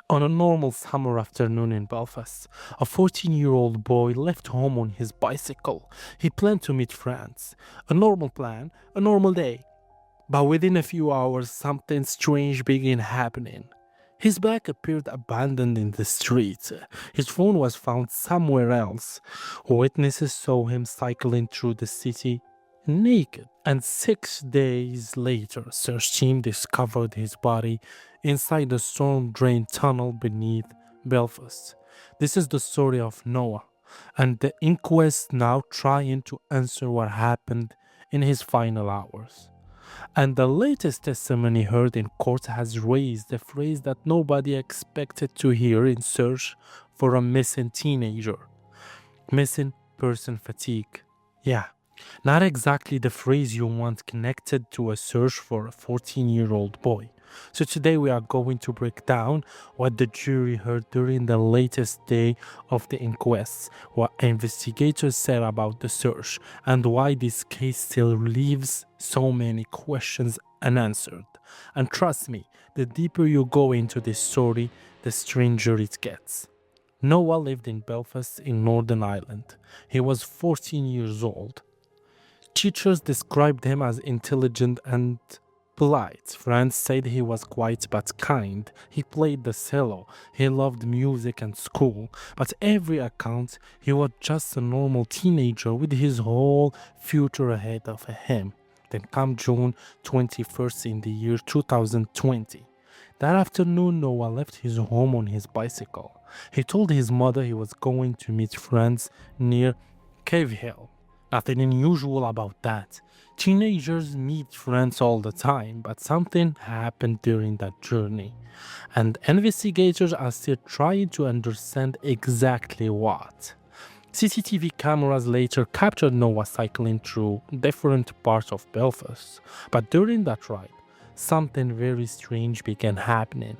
On a normal summer afternoon in Belfast, a 14-year-old boy left home on his bicycle. He planned to meet friends. A normal plan, a normal day. But within a few hours, something strange began happening. His bike appeared abandoned in the street. His phone was found somewhere else. Witnesses saw him cycling through the city naked. And 6 days later, search team discovered his body inside the storm drain tunnel beneath Belfast. This is the story of Noah, and the inquest now trying to answer what happened in his final hours. And the latest testimony heard in court has raised a phrase that nobody expected to hear in search for a missing teenager: missing person fatigue. Yeah, not exactly the phrase you want connected to a search for a 14-year-old boy. So today we are going to break down what the jury heard during the latest day of the inquest, what investigators said about the search, and why this case still leaves so many questions unanswered. And trust me, the deeper you go into this story, the stranger it gets. Noah lived in Belfast in Northern Ireland. He was 14 years old. Teachers described him as intelligent and polite. Friends said he was quiet but kind. He played the cello. He loved music and school. But every account, he was just a normal teenager with his whole future ahead of him. Then come June 21st in the year 2020. That afternoon, Noah left his home on his bicycle. He told his mother he was going to meet friends near Cave Hill. Nothing unusual about that. Teenagers meet friends all the time, but something happened during that journey. And investigators are still trying to understand exactly what. CCTV cameras later captured Noah cycling through different parts of Belfast. But during that ride, something very strange began happening.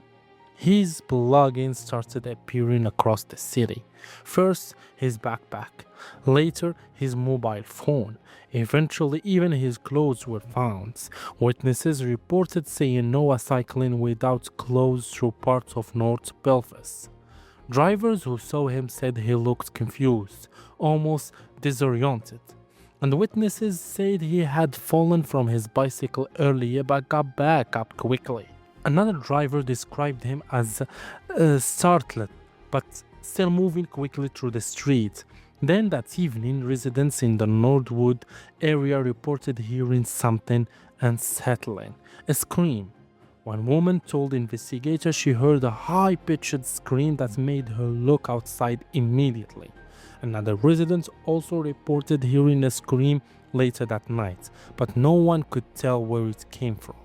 His belongings started appearing across the city. First, his backpack, later, his mobile phone. Eventually, even his clothes were found. Witnesses reported seeing Noah cycling without clothes through parts of North Belfast. Drivers who saw him said he looked confused, almost disoriented. And witnesses said he had fallen from his bicycle earlier but got back up quickly. Another driver described him as startled, but still moving quickly through the street. Then that evening, residents in the Northwood area reported hearing something unsettling: a scream. One woman told investigators she heard a high-pitched scream that made her look outside immediately. Another resident also reported hearing a scream later that night, but no one could tell where it came from.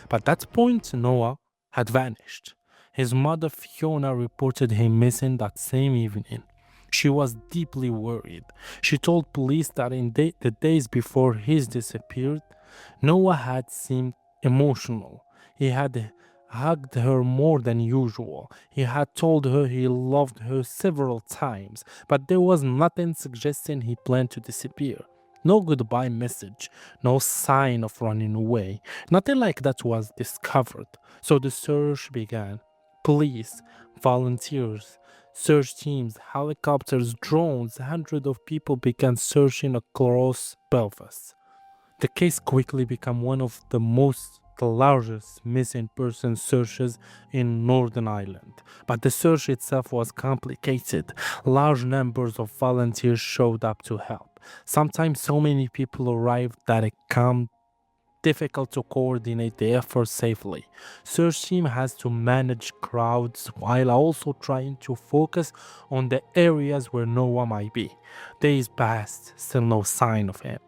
By that point, Noah had vanished. His mother Fiona reported him missing that same evening. She was deeply worried. She told police that in the days before his disappeared, Noah had seemed emotional. He had hugged her more than usual. He had told her he loved her several times, but there was nothing suggesting he planned to disappear. No goodbye message, no sign of running away. Nothing like that was discovered. So the search began. Police, volunteers, search teams, helicopters, drones, hundreds of people began searching across Belfast. The case quickly became one of the largest missing person searches in Northern Ireland. But the search itself was complicated. Large numbers of volunteers showed up to help. Sometimes so many people arrived that it became difficult to coordinate the effort safely. Search team has to manage crowds while also trying to focus on the areas where Noah might be. Days passed, still no sign of him.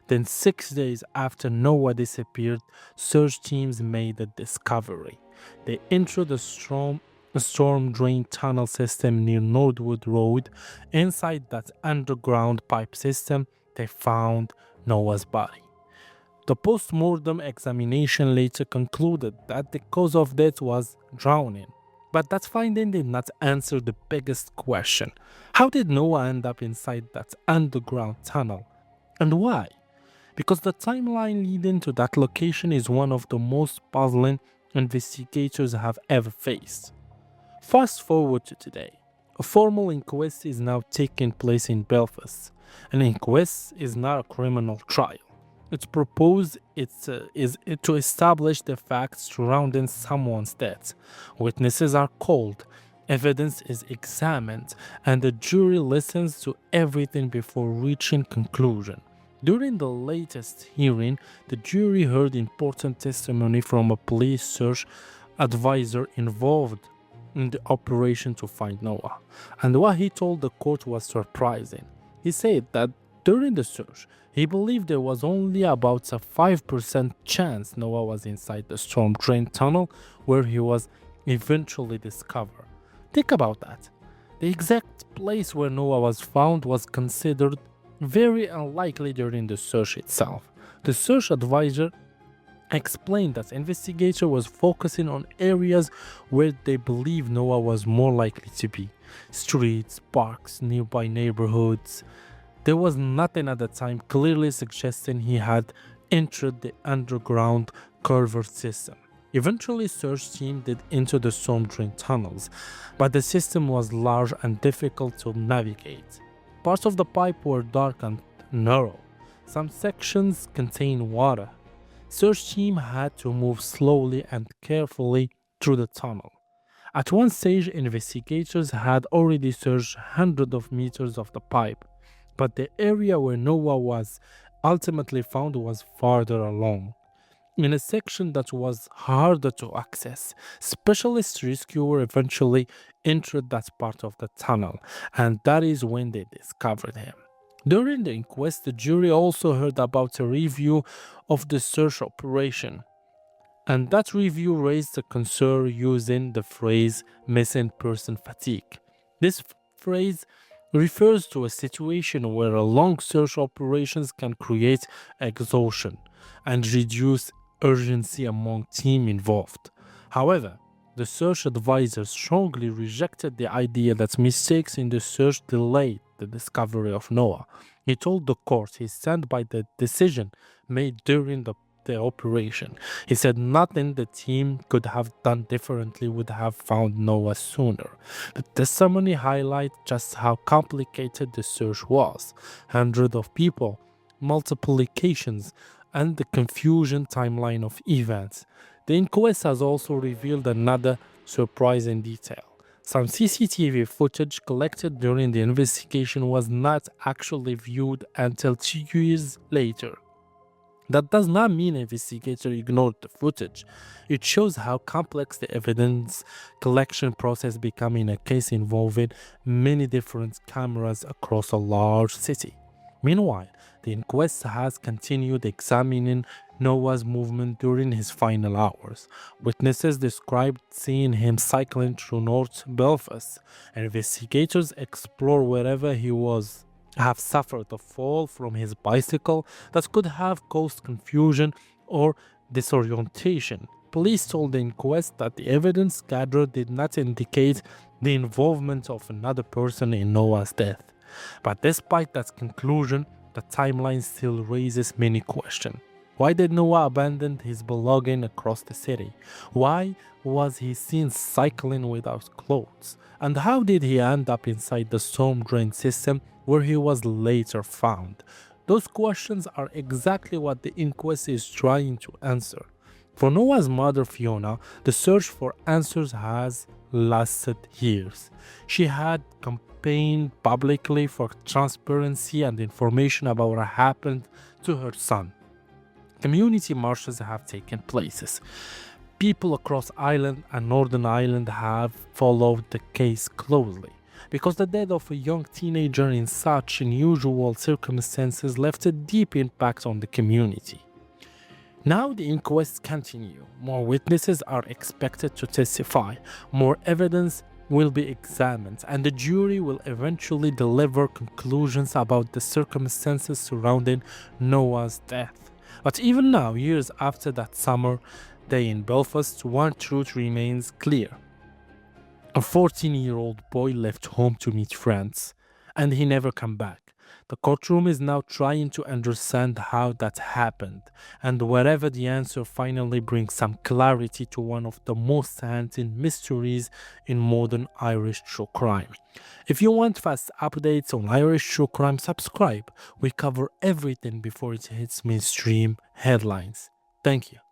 Then 6 days after Noah disappeared, search teams made a discovery. They entered a storm drain tunnel system near Northwood Road. Inside that underground pipe system, they found Noah's body. The post-mortem examination later concluded that the cause of death was drowning. But that finding did not answer the biggest question. How did Noah end up inside that underground tunnel? And why? Because the timeline leading to that location is one of the most puzzling investigators have ever faced. Fast forward to today. A formal inquest is now taking place in Belfast. An inquest is not a criminal trial. It's proposed is to establish the facts surrounding someone's death. Witnesses are called, evidence is examined, and the jury listens to everything before reaching conclusion. During the latest hearing, the jury heard important testimony from a police search advisor involved in the operation to find Noah, and what he told the court was surprising. He said that during the search, he believed there was only about a 5% chance Noah was inside the storm drain tunnel where he was eventually discovered. Think about that. The exact place where Noah was found was considered very unlikely during the search itself. The search advisor explained that investigator was focusing on areas where they believed Noah was more likely to be: streets, parks, nearby neighborhoods. There was nothing at the time clearly suggesting he had entered the underground culvert system. Eventually, search team did enter the storm drain tunnels, but the system was large and difficult to navigate. Parts of the pipe were dark and narrow. Some sections contained water. Search team had to move slowly and carefully through the tunnel. At one stage, investigators had already searched hundreds of meters of the pipe, but the area where Noah was ultimately found was farther along, in a section that was harder to access. Specialist rescuers eventually entered that part of the tunnel, and that is when they discovered him. During the inquest, the jury also heard about a review of the search operation, and that review raised a concern using the phrase missing person fatigue. This phrase refers to a situation where a long search operations can create exhaustion and reduce urgency among team involved. However, the search advisor strongly rejected the idea that mistakes in the search delayed the discovery of Noah. He told the court he stand by the decision made during the operation. He said nothing the team could have done differently would have found Noah sooner. The testimony highlights just how complicated the search was. Hundreds of people, multiple locations, and the confusion timeline of events. The inquest has also revealed another surprising detail. Some CCTV footage collected during the investigation was not actually viewed until 2 years later. That does not mean investigators ignored the footage. It shows how complex the evidence collection process became in a case involving many different cameras across a large city. Meanwhile, the inquest has continued examining Noah's movement during his final hours. Witnesses described seeing him cycling through North Belfast. Investigators explore wherever he was have suffered a fall from his bicycle that could have caused confusion or disorientation. Police told the inquest that the evidence gathered did not indicate the involvement of another person in Noah's death. But despite that conclusion, the timeline still raises many questions. Why did Noah abandon his belongings across the city? Why was he seen cycling without clothes? And how did he end up inside the storm drain system where he was later found? Those questions are exactly what the inquest is trying to answer. For Noah's mother, Fiona, the search for answers has lasted years. She had campaigned publicly for transparency and information about what happened to her son. Community marches have taken places. People across Ireland and Northern Ireland have followed the case closely, because the death of a young teenager in such unusual circumstances left a deep impact on the community. Now the inquest continues. More witnesses are expected to testify. More evidence will be examined, and the jury will eventually deliver conclusions about the circumstances surrounding Noah's death. But even now, years after that summer day in Belfast, one truth remains clear. A 14-year-old boy left home to meet friends, and he never came back. The courtroom is now trying to understand how that happened, and wherever the answer finally brings some clarity to one of the most haunting mysteries in modern Irish true crime. If you want fast updates on Irish true crime, subscribe. We cover everything before it hits mainstream headlines. Thank you.